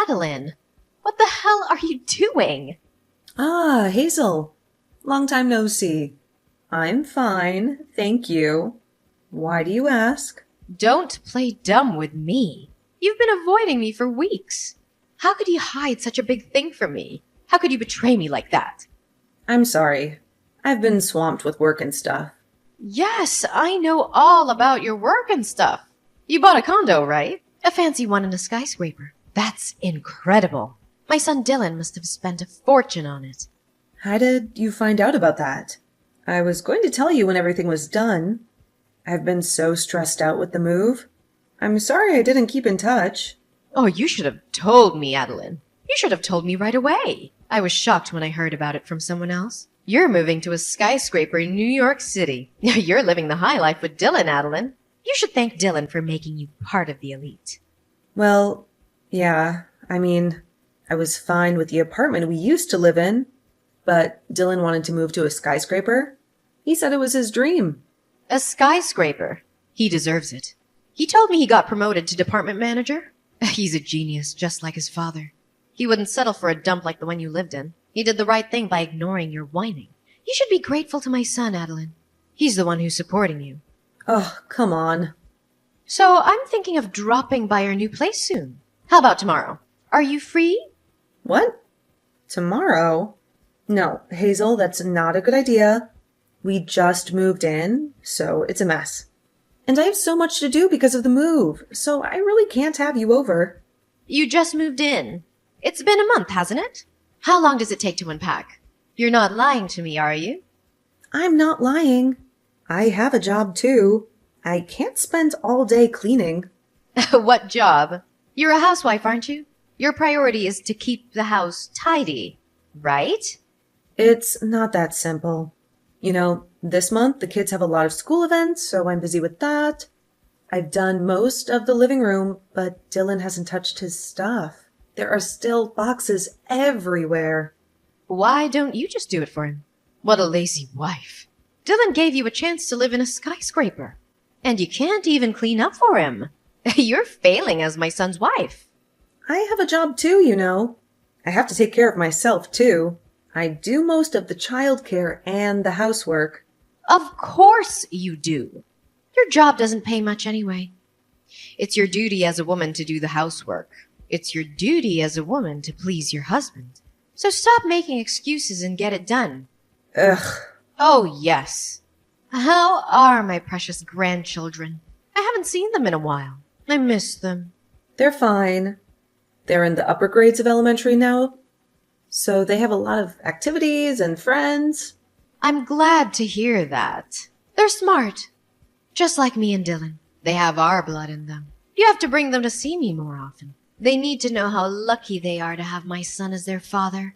Adeline, what the hell are you doing? Ah, Hazel. Long time no see. I'm fine, thank you. Why do you ask? Don't play dumb with me. You've been avoiding me for weeks. How could you hide such a big thing from me? How could you betray me like that? I'm sorry. I've been swamped with work and stuff. Yes, I know all about your work and stuff. You bought a condo, right? A fancy one in a skyscraper. That's incredible. My son Dylan must have spent a fortune on it. How did you find out about that? I was going to tell you when everything was done. I've been so stressed out with the move. I'm sorry I didn't keep in touch. Oh, you should have told me, Adeline. You should have told me right away. I was shocked when I heard about it from someone else. You're moving to a skyscraper in New York City. You're living the high life with Dylan, Adeline. You should thank Dylan for making you part of the elite. Well, yeah, I was fine with the apartment we used to live in, but Dylan wanted to move to a skyscraper. He said it was his dream. A skyscraper. He deserves it. He told me he got promoted to department manager. He's a genius, just like his father. He wouldn't settle for a dump like the one you lived in. He did the right thing by ignoring your whining. You should be grateful to my son, Adeline. He's the one who's supporting you. Oh, come on. So I'm thinking of dropping by our new place soon. How about tomorrow? Are you free? What? Tomorrow? No, Hazel, that's not a good idea. We just moved in, so it's a mess. And I have so much to do because of the move, so I really can't have you over. You just moved in. It's been a month, hasn't it? How long does it take to unpack? You're not lying to me, are you? I'm not lying. I have a job too. I can't spend all day cleaning. What job? You're a housewife, aren't you? Your priority is to keep the house tidy, right? It's not that simple. You know, this month the kids have a lot of school events, so I'm busy with that. I've done most of the living room, but Dylan hasn't touched his stuff. There are still boxes everywhere. Why don't you just do it for him? What a lazy wife. Dylan gave you a chance to live in a skyscraper. And you can't even clean up for him. You're failing as my son's wife. I have a job too, you know. I have to take care of myself too. I do most of the childcare and the housework. Of course you do. Your job doesn't pay much anyway. It's your duty as a woman to do the housework. It's your duty as a woman to please your husband. So stop making excuses and get it done. Ugh. Oh, yes. How are my precious grandchildren? I haven't seen them in a while. I miss them. They're fine. They're in the upper grades of elementary now, so they have a lot of activities and friends. I'm glad to hear that. They're smart. Just like me and Dylan. They have our blood in them. You have to bring them to see me more often. They need to know how lucky they are to have my son as their father,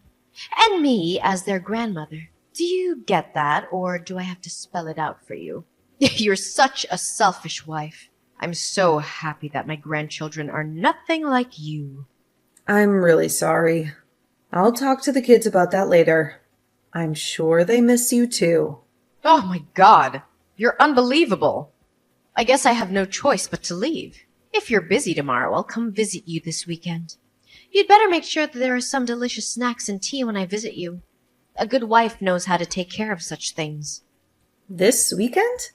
and me as their grandmother. Do you get that, or do I have to spell it out for you? You're such a selfish wife. I'm so happy that my grandchildren are nothing like you. I'm really sorry. I'll talk to the kids about that later. I'm sure they miss you too. Oh my God, you're unbelievable. I guess I have no choice but to leave. If you're busy tomorrow, I'll come visit you this weekend. You'd better make sure that there are some delicious snacks and tea when I visit you. A good wife knows how to take care of such things. This weekend?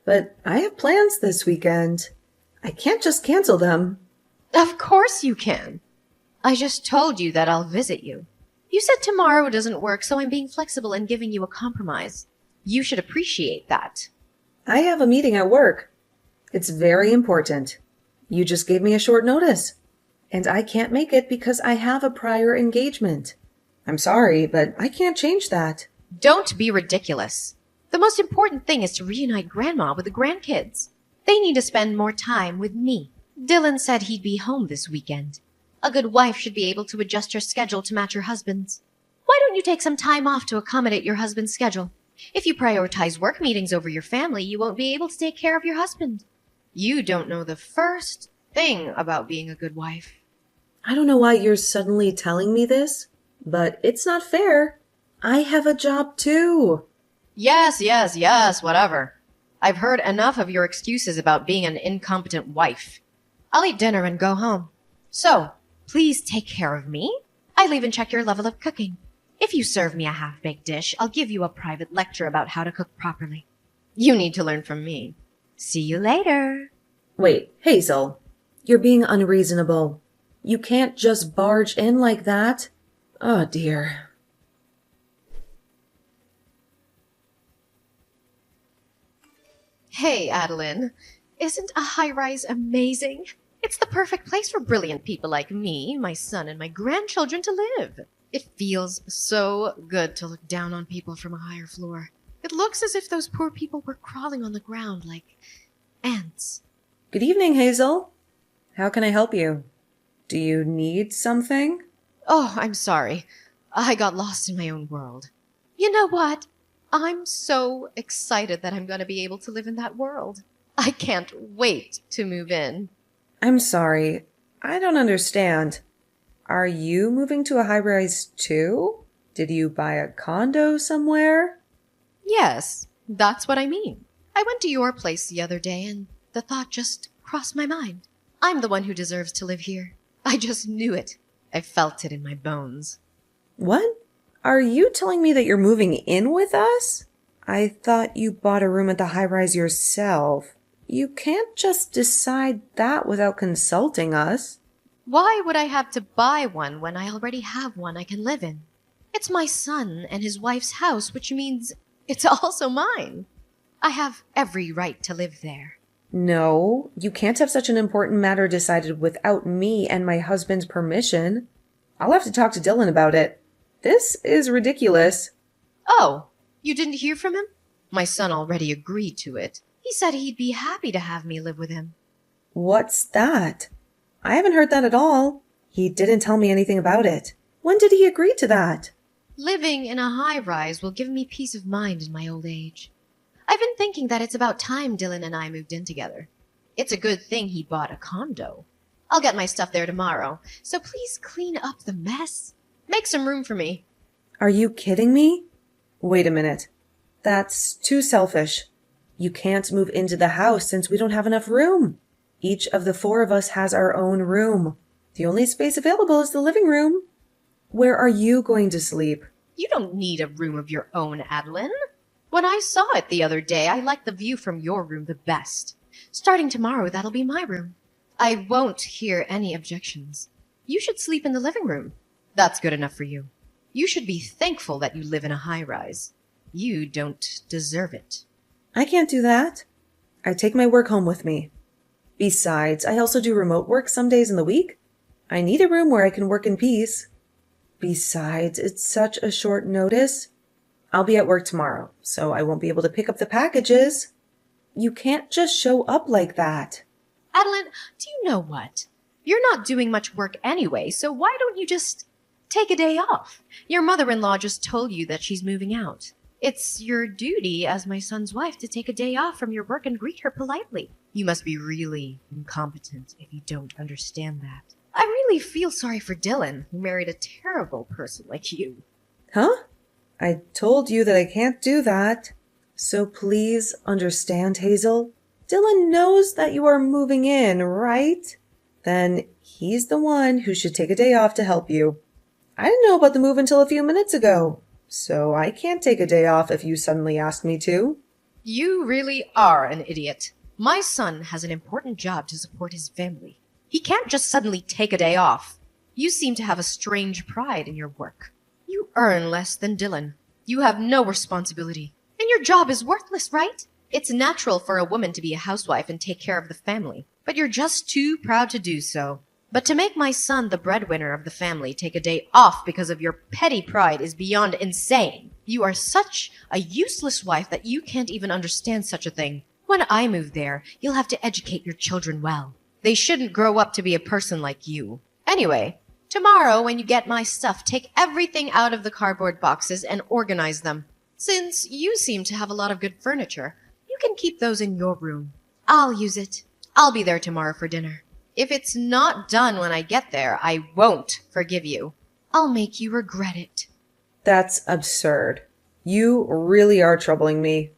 But I have plans this weekend. I can't just cancel them. Of course you can. I just told you that I'll visit you. You said tomorrow doesn't work, so I'm being flexible and giving you a compromise. You should appreciate that. I have a meeting at work. It's very important. You just gave me a short notice, and I can't make it because I have a prior engagement. I'm sorry, but I can't change that. Don't be ridiculous. The most important thing is to reunite Grandma with the grandkids. They need to spend more time with me. Dylan said he'd be home this weekend. A good wife should be able to adjust her schedule to match her husband's. Why don't you take some time off to accommodate your husband's schedule? If you prioritize work meetings over your family, you won't be able to take care of your husband. You don't know the first thing about being a good wife. I don't know why you're suddenly telling me this, but it's not fair. I have a job too. Yes, whatever. I've heard enough of your excuses about being an incompetent wife. I'll eat dinner and go home. So, Please take care of me. I'll even check your level of cooking. If you serve me a half-baked dish, I'll give you a private lecture about how to cook properly. You need to learn from me. See you later. Wait, Hazel, you're being unreasonable. You can't just barge in like that. Oh, dear. Hey, Adeline. Isn't a high-rise amazing? It's the perfect place for brilliant people like me, my son, and my grandchildren to live. It feels so good to look down on people from a higher floor. It looks as if those poor people were crawling on the ground like ants. Good evening, Hazel. How can I help you? Do you need something? Oh, I'm sorry. I got lost in my own world. You know what? I'm so excited that I'm going to be able to live in that world. I can't wait to move in. I'm sorry. I don't understand. Are you moving to a high-rise too? Did you buy a condo somewhere? Yes, that's what I mean. I went to your place the other day and the thought just crossed my mind. I'm the one who deserves to live here. I just knew it. I felt it in my bones. What? Are you telling me that you're moving in with us? I thought you bought a room at the high-rise yourself. You can't just decide that without consulting us. Why would I have to buy one when I already have one I can live in? It's my son and his wife's house, which means it's also mine. I have every right to live there. No, you can't have such an important matter decided without me and my husband's permission. I'll have to talk to Dylan about it. This is ridiculous. Oh, you didn't hear from him? My son already agreed to it. He said he'd be happy to have me live with him. What's that? I haven't heard that at all. He didn't tell me anything about it. When did he agree to that? Living in a high-rise will give me peace of mind in my old age. I've been thinking that it's about time Dylan and I moved in together. It's a good thing he bought a condo. I'll get my stuff there tomorrow, so please clean up the mess. Make some room for me. Are you kidding me? Wait a minute. That's too selfish. You can't move into the house since we don't have enough room. Each of the four of us has our own room. The only space available is the living room. Where are you going to sleep? You don't need a room of your own, Adeline. When I saw it the other day, I liked the view from your room the best. Starting tomorrow, that'll be my room. I won't hear any objections. You should sleep in the living room. That's good enough for you. You should be thankful that you live in a high-rise. You don't deserve it. I can't do that. I take my work home with me. Besides, I also do remote work some days in the week. I need a room where I can work in peace. Besides, it's such a short notice. I'll be at work tomorrow, so I won't be able to pick up the packages. You can't just show up like that. Adeline, do you know what? You're not doing much work anyway, so why don't you just take a day off? Your mother-in-law just told you that she's moving out. It's your duty as my son's wife to take a day off from your work and greet her politely. You must be really incompetent if you don't understand that. I really feel sorry for Dylan, who married a terrible person like you. Huh? I told you that I can't do that. So please understand, Hazel. Dylan knows that you are moving in, right? Then he's the one who should take a day off to help you. I didn't know about the move until a few minutes ago, so I can't take a day off if you suddenly ask me to. You really are an idiot. My son has an important job to support his family. He can't just suddenly take a day off. You seem to have a strange pride in your work. You earn less than Dylan. You have no responsibility. And your job is worthless, right? It's natural for a woman to be a housewife and take care of the family, but you're just too proud to do so. But to make my son the breadwinner of the family take a day off because of your petty pride is beyond insane. You are such a useless wife that you can't even understand such a thing. When I move there, you'll have to educate your children well. They shouldn't grow up to be a person like you. Anyway, tomorrow when you get my stuff, take everything out of the cardboard boxes and organize them. Since you seem to have a lot of good furniture, you can keep those in your room. I'll use it. I'll be there tomorrow for dinner. If it's not done when I get there, I won't forgive you. I'll make you regret it. That's absurd. You really are troubling me.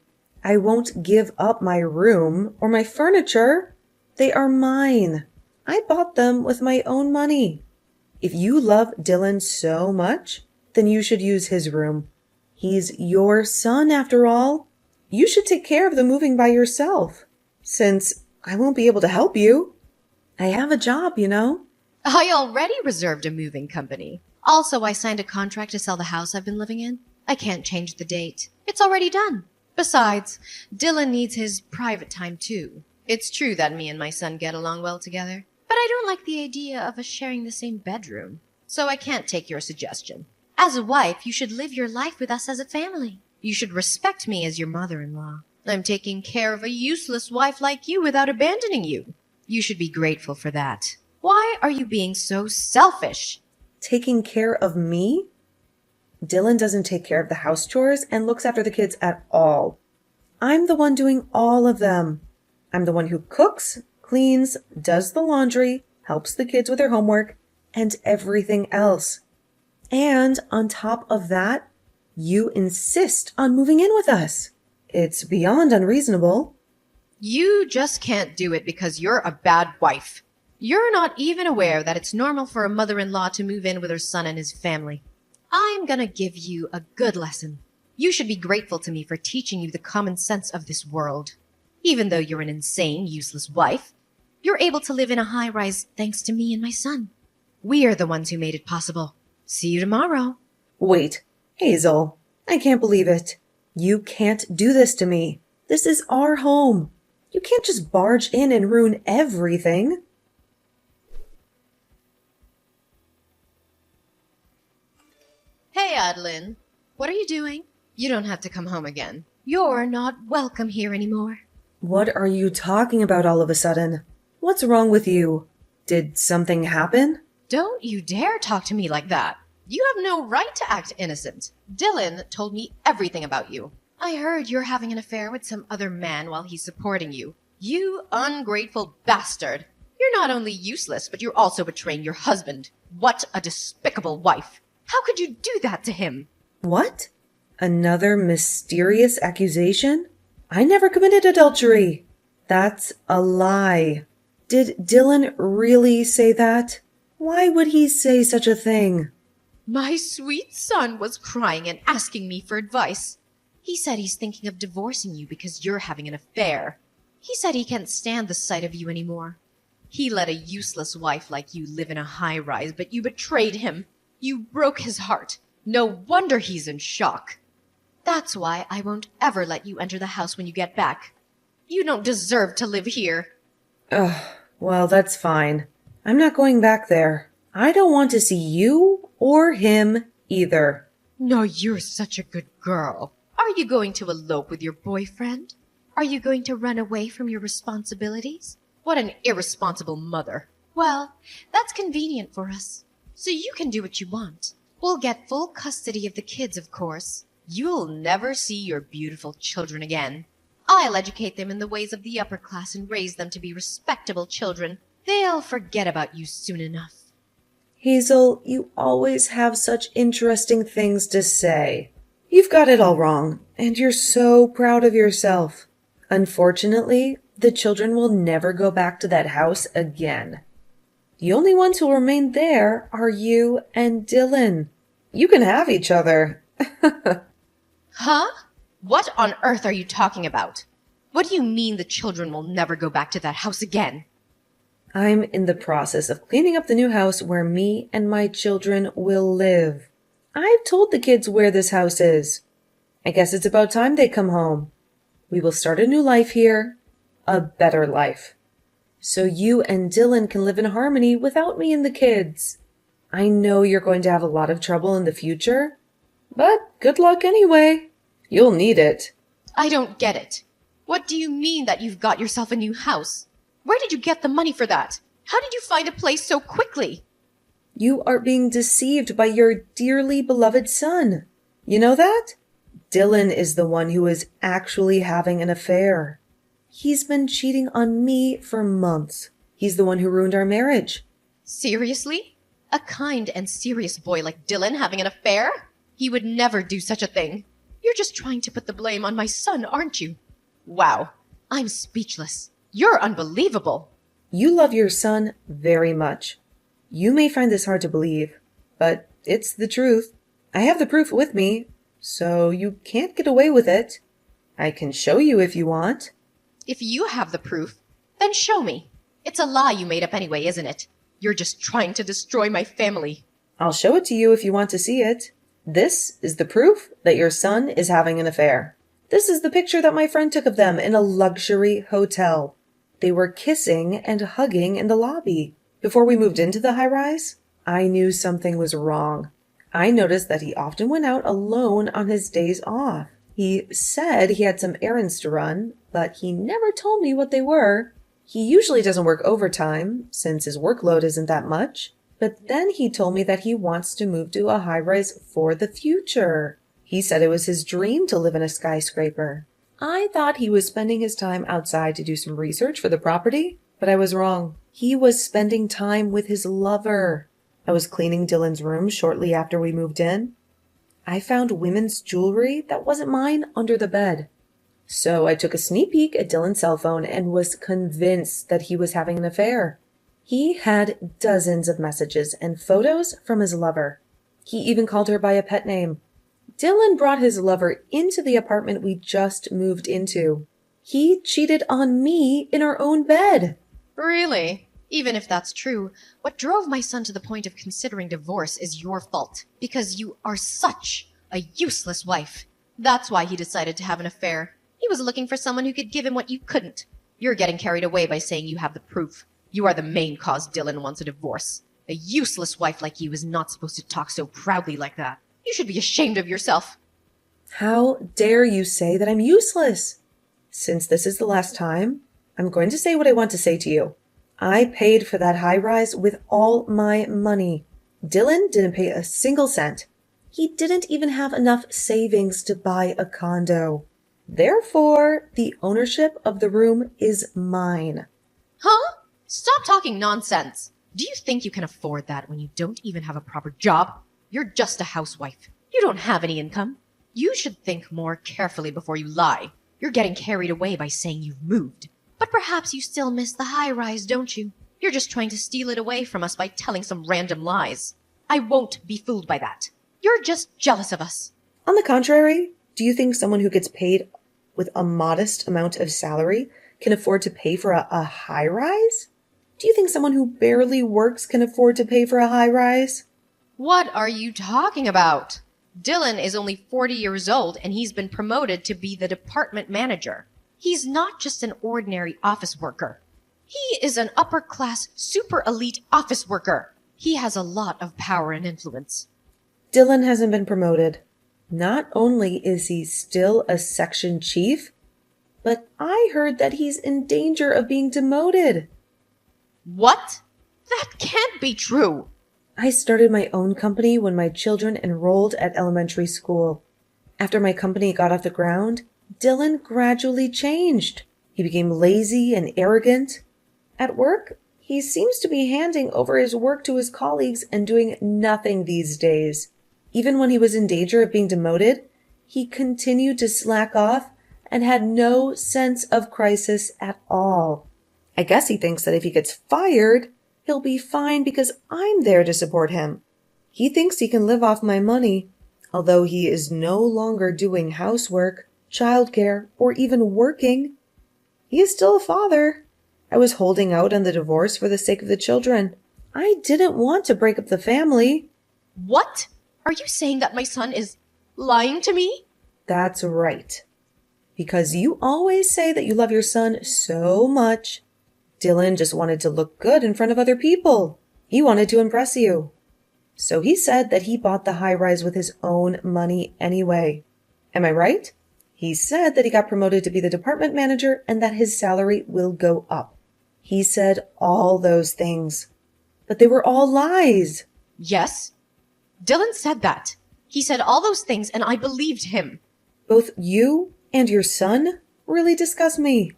I won't give up my room or my furniture. They are mine. I bought them with my own money. If you love Dylan so much, then you should use his room. He's your son, after all. You should take care of the moving by yourself, since I won't be able to help you. I have a job, you know. I already reserved a moving company. Also, I signed a contract to sell the house I've been living in. I can't change the date. It's already done. Besides, Dylan needs his private time too. It's true that me and my son get along well together, but I don't like the idea of us sharing the same bedroom. So I can't take your suggestion. As a wife, you should live your life with us as a family. You should respect me as your mother-in-law. I'm taking care of a useless wife like you without abandoning you. You should be grateful for that. Why are you being so selfish? Taking care of me? Dylan doesn't take care of the house chores and looks after the kids at all. I'm the one doing all of them. I'm the one who cooks, cleans, does the laundry, helps the kids with their homework, and everything else. And on top of that, you insist on moving in with us. It's beyond unreasonable. You just can't do it because you're a bad wife. You're not even aware that it's normal for a mother-in-law to move in with her son and his family. I'm gonna give you a good lesson. You should be grateful to me for teaching you the common sense of this world. Even though you're an insane, useless wife, you're able to live in a high-rise thanks to me and my son. We're the ones who made it possible. See you tomorrow. Wait, Hazel, I can't believe it. You can't do this to me. This is our home. You can't just barge in and ruin everything. Hey, Adeline. What are you doing? You don't have to come home again. You're not welcome here anymore. What are you talking about all of a sudden? What's wrong with you? Did something happen? Don't you dare talk to me like that. You have no right to act innocent. Dylan told me everything about you. I heard you're having an affair with some other man while he's supporting you. You ungrateful bastard. You're not only useless, but you're also betraying your husband. What a despicable wife. How could you do that to him? What? Another mysterious accusation? I never committed adultery. That's a lie. Did Dylan really say that? Why would he say such a thing? My sweet son was crying and asking me for advice. He said he's thinking of divorcing you because you're having an affair. He said he can't stand the sight of you anymore. He let a useless wife like you live in a high-rise, but you betrayed him. You broke his heart. No wonder he's in shock. That's why I won't ever let you enter the house when you get back. You don't deserve to live here. Ugh, well, that's fine. I'm not going back there. I don't want to see you or him either. No, you're such a good girl. Are you going to elope with your boyfriend? Are you going to run away from your responsibilities? What an irresponsible mother. Well, that's convenient for us. So you can do what you want. We'll get full custody of the kids, of course. You'll never see your beautiful children again. I'll educate them in the ways of the upper class and raise them to be respectable children. They'll forget about you soon enough. Hazel, you always have such interesting things to say. You've got it all wrong, and you're so proud of yourself. Unfortunately, the children will never go back to that house again. The only ones who'll remain there are you and Dylan. You can have each other. Huh? What on earth are you talking about? What do you mean the children will never go back to that house again? I'm in the process of cleaning up the new house where me and my children will live. I've told the kids where this house is. I guess it's about time they come home. We will start a new life here. A better life. So you and Dylan can live in harmony without me and the kids. I know you're going to have a lot of trouble in the future, but good luck anyway. You'll need it. I don't get it. What do you mean that you've got yourself a new house? Where did you get the money for that? How did you find a place so quickly? You are being deceived by your dearly beloved son. You know that? Dylan is the one who is actually having an affair. He's been cheating on me for months. He's the one who ruined our marriage. Seriously? A kind and serious boy like Dylan having an affair? He would never do such a thing. You're just trying to put the blame on my son, aren't you? Wow, I'm speechless. You're unbelievable. You love your son very much. You may find this hard to believe, but it's the truth. I have the proof with me, so you can't get away with it. I can show you if you want. If you have the proof, then show me. It's a lie you made up anyway, isn't it? You're just trying to destroy my family. I'll show it to you if you want to see it. This is the proof that your son is having an affair. This is the picture that my friend took of them in a luxury hotel. They were kissing and hugging in the lobby. Before we moved into the high-rise, I knew something was wrong. I noticed that he often went out alone on his days off. He said he had some errands to run, but he never told me what they were. He usually doesn't work overtime, since his workload isn't that much. But then he told me that he wants to move to a high-rise for the future. He said it was his dream to live in a skyscraper. I thought he was spending his time outside to do some research for the property, but I was wrong. He was spending time with his lover. I was cleaning Dylan's room shortly after we moved in. I found women's jewelry that wasn't mine under the bed. So I took a sneak peek at Dylan's cell phone and was convinced that he was having an affair. He had dozens of messages and photos from his lover. He even called her by a pet name. Dylan brought his lover into the apartment we just moved into. He cheated on me in our own bed. Really? Even if that's true, what drove my son to the point of considering divorce is your fault. Because you are such a useless wife. That's why he decided to have an affair. He was looking for someone who could give him what you couldn't. You're getting carried away by saying you have the proof. You are the main cause Dylan wants a divorce. A useless wife like you is not supposed to talk so proudly like that. You should be ashamed of yourself. How dare you say that I'm useless? Since this is the last time, I'm going to say what I want to say to you. I paid for that high-rise with all my money. Dylan didn't pay a single cent. He didn't even have enough savings to buy a condo. Therefore, the ownership of the room is mine. Huh? Stop talking nonsense. Do you think you can afford that when you don't even have a proper job? You're just a housewife. You don't have any income. You should think more carefully before you lie. You're getting carried away by saying you've moved. But perhaps you still miss the high-rise, don't you? You're just trying to steal it away from us by telling some random lies. I won't be fooled by that. You're just jealous of us. On the contrary, do you think someone who gets paid with a modest amount of salary can afford to pay for a high-rise? Do you think someone who barely works can afford to pay for a high-rise? What are you talking about? Dylan is only 40 years old and he's been promoted to be the department manager. He's not just an ordinary office worker. He is an upper-class, super elite office worker. He has a lot of power and influence. Dylan hasn't been promoted. Not only is he still a section chief, but I heard that he's in danger of being demoted. What? That can't be true. I started my own company when my children enrolled at elementary school. After my company got off the ground, Dylan gradually changed. He became lazy and arrogant. At work, he seems to be handing over his work to his colleagues and doing nothing these days. Even when he was in danger of being demoted, he continued to slack off and had no sense of crisis at all. I guess he thinks that if he gets fired, he'll be fine because I'm there to support him. He thinks he can live off my money, although he is no longer doing housework, childcare, or even working. He is still a father. I was holding out on the divorce for the sake of the children. I didn't want to break up the family. What? Are you saying that my son is lying to me? That's right. Because you always say that you love your son so much. Dylan just wanted to look good in front of other people. He wanted to impress you. So he said that he bought the high-rise with his own money anyway. Am I right? He said that he got promoted to be the department manager and that his salary will go up. He said all those things. But they were all lies. Yes. Dylan said that. He said all those things and I believed him. Both you and your son really disgust me.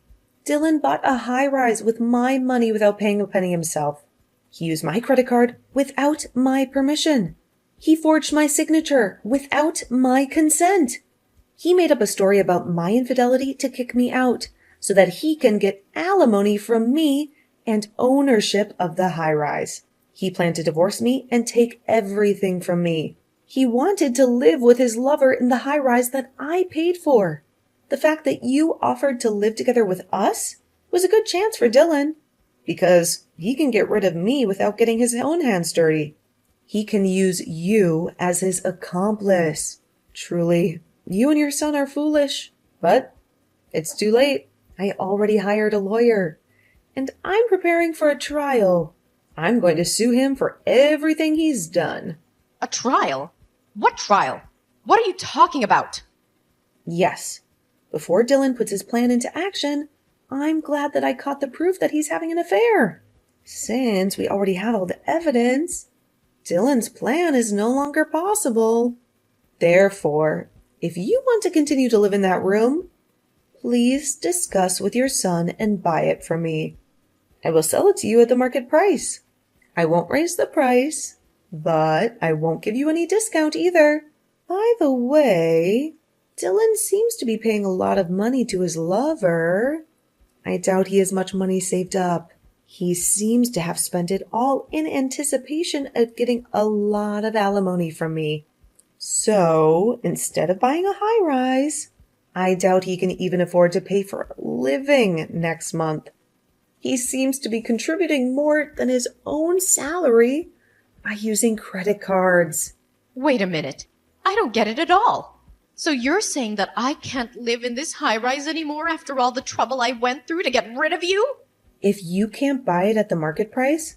Dylan bought a high-rise with my money without paying a penny himself. He used my credit card without my permission. He forged my signature without my consent. He made up a story about my infidelity to kick me out so that he can get alimony from me and ownership of the high-rise. He planned to divorce me and take everything from me. He wanted to live with his lover in the high-rise that I paid for. The fact that you offered to live together with us was a good chance for Dylan, because he can get rid of me without getting his own hands dirty. He can use you as his accomplice. Truly, you and your son are foolish. But it's too late. I already hired a lawyer, and I'm preparing for a trial. I'm going to sue him for everything he's done. A trial? What trial? What are you talking about? Yes. Before Dylan puts his plan into action, I'm glad that I caught the proof that he's having an affair. Since we already have all the evidence, Dylan's plan is no longer possible. Therefore, if you want to continue to live in that room, please discuss with your son and buy it from me. I will sell it to you at the market price. I won't raise the price, but I won't give you any discount either. By the way, Dylan seems to be paying a lot of money to his lover. I doubt he has much money saved up. He seems to have spent it all in anticipation of getting a lot of alimony from me. So, instead of buying a high-rise, I doubt he can even afford to pay for a living next month. He seems to be contributing more than his own salary by using credit cards. Wait a minute. I don't get it at all. So you're saying that I can't live in this high-rise anymore after all the trouble I went through to get rid of you? If you can't buy it at the market price,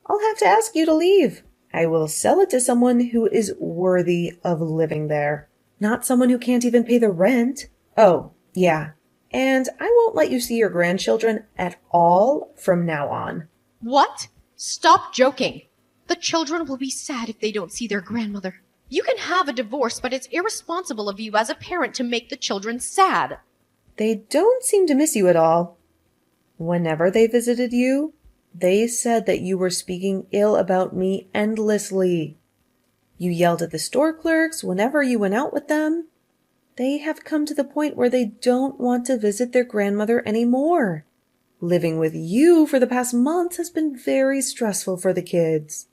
I'll have to ask you to leave. I will sell it to someone who is worthy of living there, not someone who can't even pay the rent. Oh, yeah. And I won't let you see your grandchildren at all from now on. What? Stop joking. The children will be sad if they don't see their grandmother. You can have a divorce, but it's irresponsible of you as a parent to make the children sad. They don't seem to miss you at all. Whenever they visited you, they said that you were speaking ill about me endlessly. You yelled at the store clerks whenever you went out with them. They have come to the point where they don't want to visit their grandmother anymore. Living with you for the past month has been very stressful for the kids.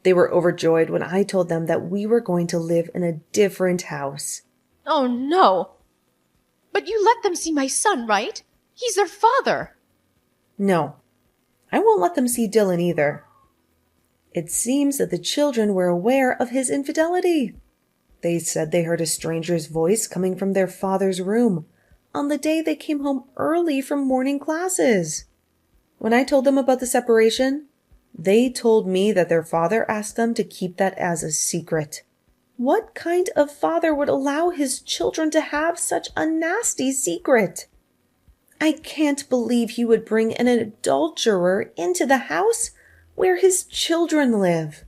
They were overjoyed when I told them that we were going to live in a different house. Oh, no. But you let them see my son, right? He's their father. No, I won't let them see Dylan either. It seems that the children were aware of his infidelity. They said they heard a stranger's voice coming from their father's room on the day they came home early from morning classes. When I told them about the separation, they told me that their father asked them to keep that as a secret. What kind of father would allow his children to have such a nasty secret? I can't believe he would bring an adulterer into the house where his children live.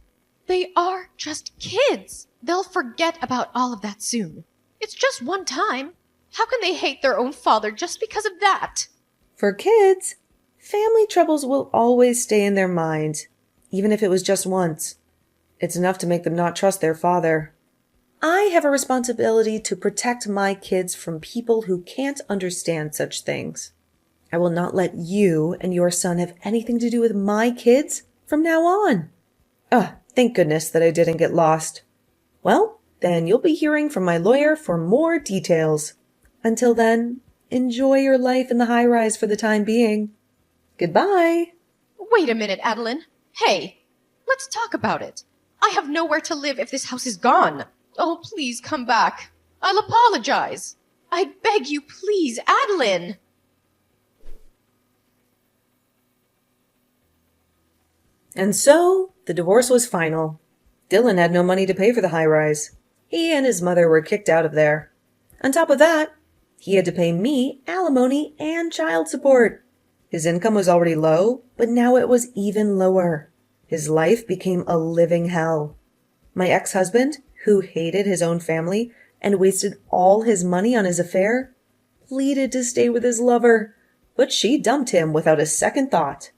They are just kids. They'll forget about all of that soon. It's just one time. How can they hate their own father just because of that? For kids, family troubles will always stay in their minds, even if it was just once. It's enough to make them not trust their father. I have a responsibility to protect my kids from people who can't understand such things. I will not let you and your son have anything to do with my kids from now on. Thank goodness that I didn't get lost. Well, then you'll be hearing from my lawyer for more details. Until then, enjoy your life in the high-rise for the time being. Goodbye. Wait a minute, Adeline. Hey, let's talk about it. I have nowhere to live if this house is gone. Oh, please come back. I'll apologize. I beg you, please, Adeline. And so, the divorce was final. Dylan had no money to pay for the high-rise. He and his mother were kicked out of there. On top of that, he had to pay me alimony and child support. His income was already low, but now it was even lower. His life became a living hell. My ex-husband, who hated his own family and wasted all his money on his affair, pleaded to stay with his lover, but she dumped him without a second thought.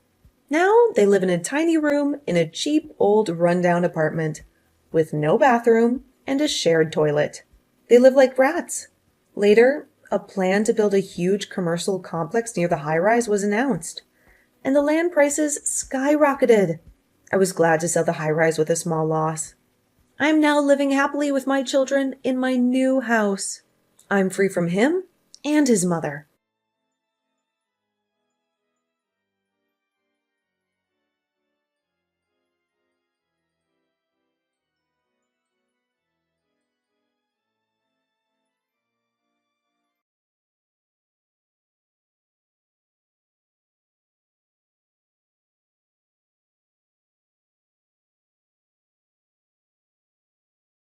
Now they live in a tiny room in a cheap old rundown apartment with no bathroom and a shared toilet. They live like rats. Later, a plan to build a huge commercial complex near the high-rise was announced, and the land prices skyrocketed. I was glad to sell the high rise with a small loss. I'm now living happily with my children in my new house. I'm free from him and his mother.